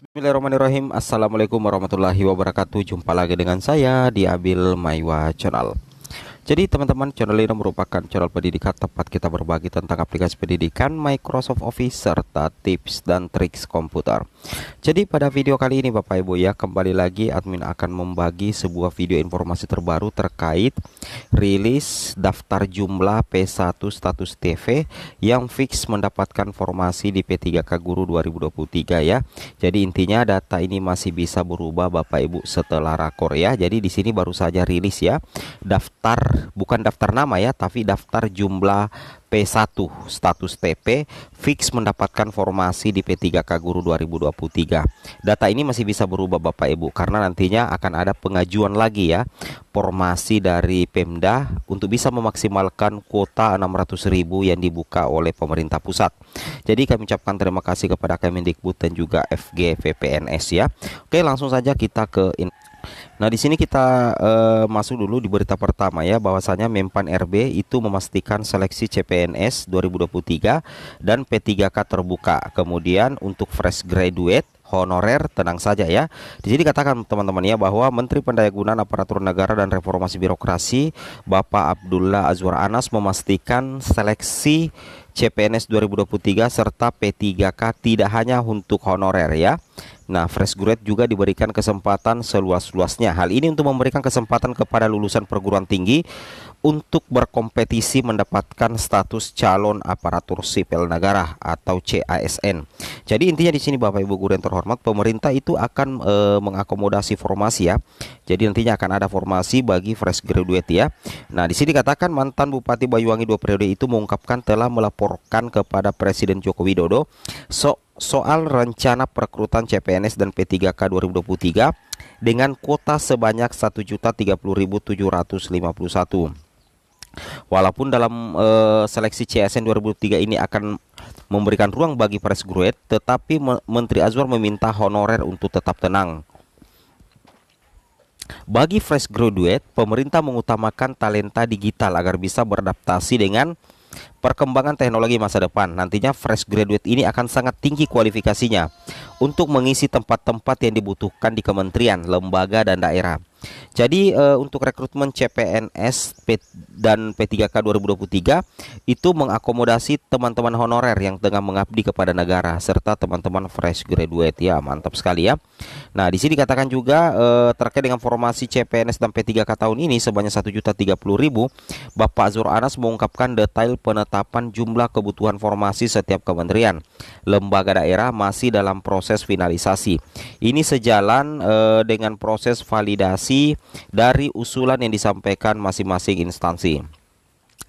Bismillahirrahmanirrahim. Assalamualaikum warahmatullahi wabarakatuh. Jumpa lagi dengan saya di Abil Maiwa Channel. Jadi teman-teman, channel ini merupakan channel pendidikan tempat kita berbagi tentang aplikasi pendidikan, Microsoft Office, serta tips dan triks komputer. Jadi pada video kali ini Bapak Ibu ya, kembali lagi admin akan membagi sebuah video informasi terbaru terkait rilis daftar jumlah P1 status TV yang fix mendapatkan formasi di P3K Guru 2023 ya. Jadi intinya data ini masih bisa berubah Bapak Ibu setelah rakor ya. Jadi di sini baru saja rilis ya daftar, bukan daftar nama ya, tapi daftar jumlah P1 status TP fix mendapatkan formasi di P3K Guru 2023. Data ini masih bisa berubah Bapak Ibu karena nantinya akan ada pengajuan lagi ya formasi dari Pemda untuk bisa memaksimalkan kuota 600.000 yang dibuka oleh pemerintah pusat. Jadi kami ucapkan terima kasih kepada Kemendikbud dan juga FGVPNS ya. Oke, langsung saja kita ke Nah, di sini kita masuk dulu di berita pertama ya, bahwasanya Menpan RB itu memastikan seleksi CPNS 2023 dan P3K terbuka. Kemudian untuk fresh graduate honorer tenang saja ya. Di sini katakan teman-teman ya bahwa Menteri Pendayagunaan Aparatur Negara dan Reformasi Birokrasi Bapak Abdullah Azwar Anas memastikan seleksi CPNS 2023 serta P3K tidak hanya untuk honorer ya. Nah, fresh grade juga diberikan kesempatan seluas-luasnya. Hal ini untuk memberikan kesempatan kepada lulusan perguruan tinggi untuk berkompetisi mendapatkan status calon aparatur sipil negara atau CASN. Jadi intinya di sini Bapak Ibu guru yang terhormat, pemerintah itu akan mengakomodasi formasi ya. Jadi nantinya akan ada formasi bagi fresh graduate ya. Nah, di sini dikatakan mantan Bupati Banyuwangi 2 periode itu mengungkapkan telah melaporkan kepada Presiden Joko Widodo soal rencana perekrutan CPNS dan P3K 2023 dengan kuota sebanyak 1.030.751. Walaupun dalam seleksi CSN 2003 ini akan memberikan ruang bagi fresh graduate, tetapi Menteri Azwar meminta honorer untuk tetap tenang. Bagi fresh graduate, pemerintah mengutamakan talenta digital agar bisa beradaptasi dengan perkembangan teknologi masa depan. Nantinya fresh graduate ini akan sangat tinggi kualifikasinya untuk mengisi tempat-tempat yang dibutuhkan di kementerian, lembaga, dan daerah. Jadi untuk rekrutmen CPNS dan P3K 2023 itu mengakomodasi teman-teman honorer yang tengah mengabdi kepada negara serta teman-teman fresh graduate ya, mantap sekali ya. Nah, di sini dikatakan juga terkait dengan formasi CPNS dan P3K tahun ini sebanyak 1.030.000, Bapak Azwar Anas mengungkapkan detail penetapan jumlah kebutuhan formasi setiap kementerian, lembaga daerah masih dalam proses finalisasi. Ini sejalan dengan proses validasi dari usulan yang disampaikan masing-masing instansi.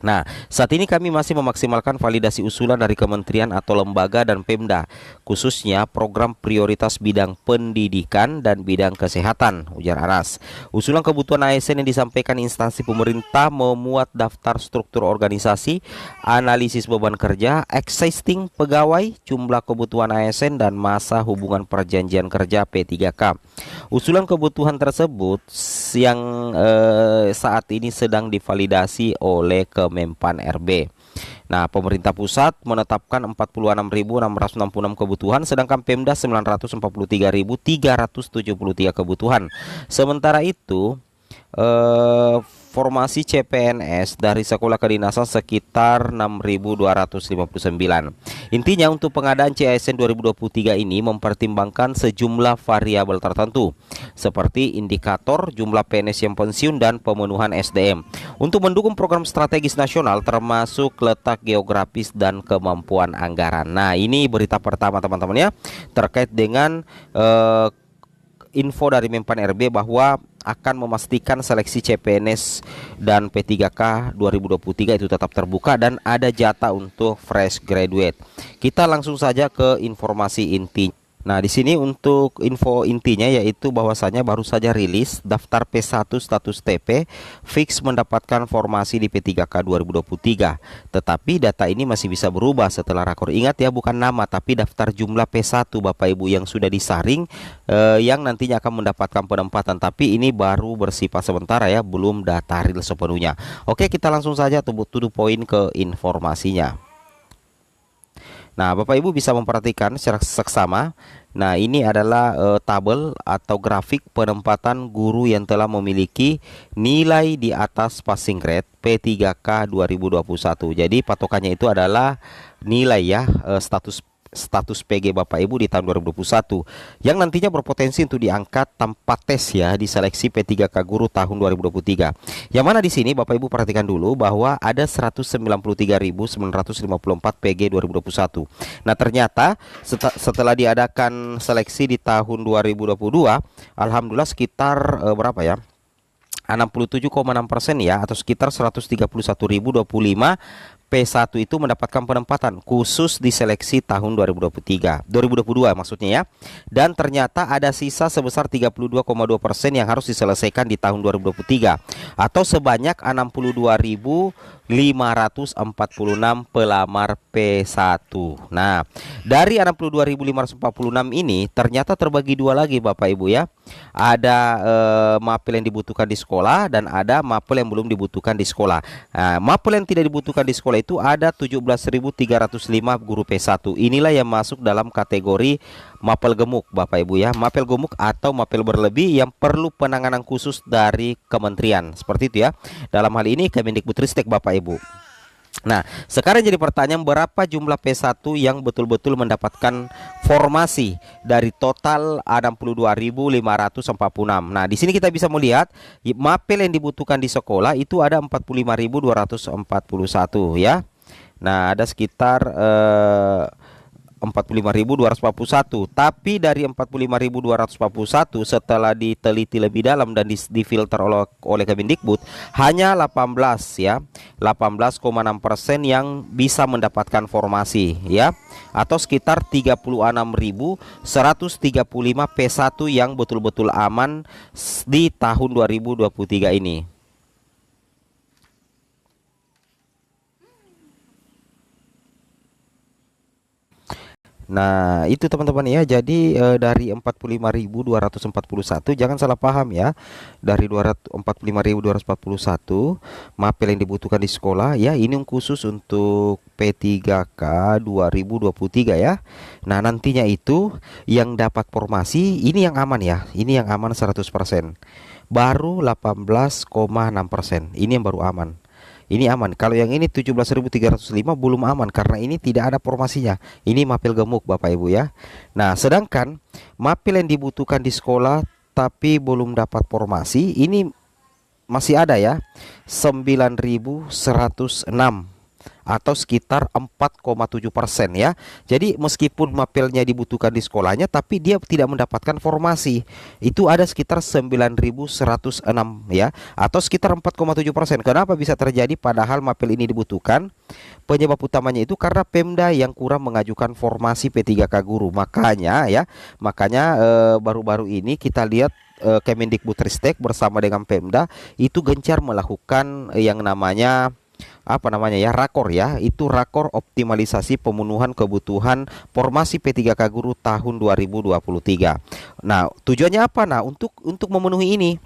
Nah, saat ini kami masih memaksimalkan validasi usulan dari kementerian atau lembaga dan Pemda, khususnya program prioritas bidang pendidikan dan bidang kesehatan, ujar Anas. Usulan kebutuhan ASN yang disampaikan instansi pemerintah memuat daftar struktur organisasi, analisis beban kerja, existing pegawai, jumlah kebutuhan ASN, dan masa hubungan perjanjian kerja P3K. Usulan kebutuhan tersebut yang saat ini sedang divalidasi oleh Menpan RB. Nah, pemerintah pusat menetapkan 46.666 kebutuhan, sedangkan Pemda 943.373 kebutuhan. Sementara itu formasi CPNS dari sekolah kedinasan sekitar 6.259. Intinya untuk pengadaan CASN 2023 ini mempertimbangkan sejumlah variabel tertentu seperti indikator jumlah PNS yang pensiun dan pemenuhan SDM untuk mendukung program strategis nasional termasuk letak geografis dan kemampuan anggaran. Nah, ini berita pertama teman-teman ya terkait dengan info dari Menpan RB bahwa akan memastikan seleksi CPNS dan P3K 2023 itu tetap terbuka dan ada jatah untuk fresh graduate. Kita langsung saja ke informasi inti. Nah, di sini untuk info intinya yaitu bahwasanya baru saja rilis daftar P1 status TP fix mendapatkan formasi di P3K 2023. Tetapi data ini masih bisa berubah setelah rakor. Ingat ya, bukan nama tapi daftar jumlah P1 Bapak Ibu yang sudah disaring yang nantinya akan mendapatkan penempatan. Tapi ini baru bersifat sementara ya, belum data real sepenuhnya. Oke, kita langsung saja to the point ke informasinya. Nah, Bapak Ibu bisa memperhatikan secara seksama. Nah, ini adalah tabel atau grafik penempatan guru yang telah memiliki nilai di atas passing grade P3K 2021. Jadi patokannya itu adalah nilai ya, status PG Bapak Ibu di tahun 2021 yang nantinya berpotensi untuk diangkat tanpa tes ya di seleksi P3K Guru tahun 2023. Yang mana di sini Bapak Ibu perhatikan dulu bahwa ada 193.954 PG 2021. Nah, ternyata setelah diadakan seleksi di tahun 2022, alhamdulillah sekitar berapa ya? 67,6% ya, atau sekitar 131.025 P1 itu mendapatkan penempatan khusus di seleksi tahun 2022 maksudnya ya. Dan ternyata ada sisa sebesar 32,2% yang harus diselesaikan di tahun 2023 atau sebanyak 62.546 pelamar P1. Nah, dari 62.546 ini ternyata terbagi dua lagi Bapak Ibu ya. Ada mapel yang dibutuhkan di sekolah dan ada mapel yang belum dibutuhkan di sekolah. Nah, mapel yang tidak dibutuhkan di sekolah itu ada 17.305 guru P1. Inilah yang masuk dalam kategori mapel gemuk Bapak Ibu ya. Mapel gemuk atau mapel berlebih yang perlu penanganan khusus dari kementerian. Seperti itu ya. Dalam hal ini Kemendikbudristek Bapak Ibu. Nah, sekarang jadi pertanyaan, berapa jumlah P1 yang betul-betul mendapatkan formasi dari total 62.546. Nah, di sini kita bisa melihat mapel yang dibutuhkan di sekolah itu ada 45.241 ya. Nah, ada sekitar 45.241. Tapi dari 45.241 setelah diteliti lebih dalam dan difilter oleh Kemendikbud, hanya 18 ya, 18,6% yang bisa mendapatkan formasi ya, atau sekitar 36.135 P1 yang betul-betul aman di tahun 2023 ini. Nah, itu teman-teman ya. Jadi dari 45.241, jangan salah paham ya. Dari 45.241 mapel yang dibutuhkan di sekolah ya, ini khusus untuk P3K 2023 ya. Nah, nantinya itu yang dapat formasi ini yang aman ya. Ini yang aman 100%. Baru 18,6%. Ini yang baru aman. Ini aman. Kalau yang ini 17.305 belum aman karena ini tidak ada formasinya. Ini mapel gemuk Bapak Ibu ya. Nah, sedangkan mapel yang dibutuhkan di sekolah tapi belum dapat formasi ini masih ada ya, 9.106 atau sekitar 4,7% ya. Jadi meskipun mapelnya dibutuhkan di sekolahnya tapi dia tidak mendapatkan formasi, itu ada sekitar 9.106 ya, atau sekitar 4,7%. Kenapa bisa terjadi padahal mapel ini dibutuhkan? Penyebab utamanya itu karena Pemda yang kurang mengajukan formasi P3K guru. Makanya baru-baru ini kita lihat Kemendikbudristek bersama dengan Pemda itu gencar melakukan yang namanya rakor ya, itu rakor optimalisasi pemenuhan kebutuhan formasi P3K guru tahun 2023. Nah, tujuannya apa? Nah, untuk memenuhi ini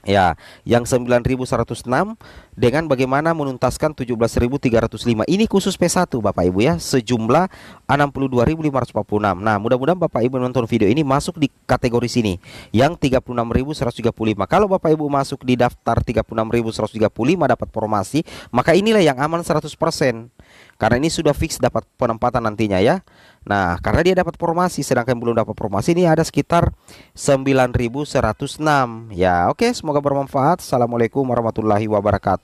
ya, yang 9.106 dengan bagaimana menuntaskan 17.305. Ini khusus P1 Bapak Ibu ya, sejumlah 62.546. Nah, mudah-mudahan Bapak Ibu nonton video ini masuk di kategori sini yang 36.135. Kalau Bapak Ibu masuk di daftar 36.135 dapat formasi, maka inilah yang aman 100%. Karena ini sudah fix dapat penempatan nantinya ya. Nah, karena dia dapat formasi, sedangkan belum dapat formasi ini ada sekitar 9.106 ya. Oke, semoga bermanfaat. Assalamualaikum warahmatullahi wabarakatuh.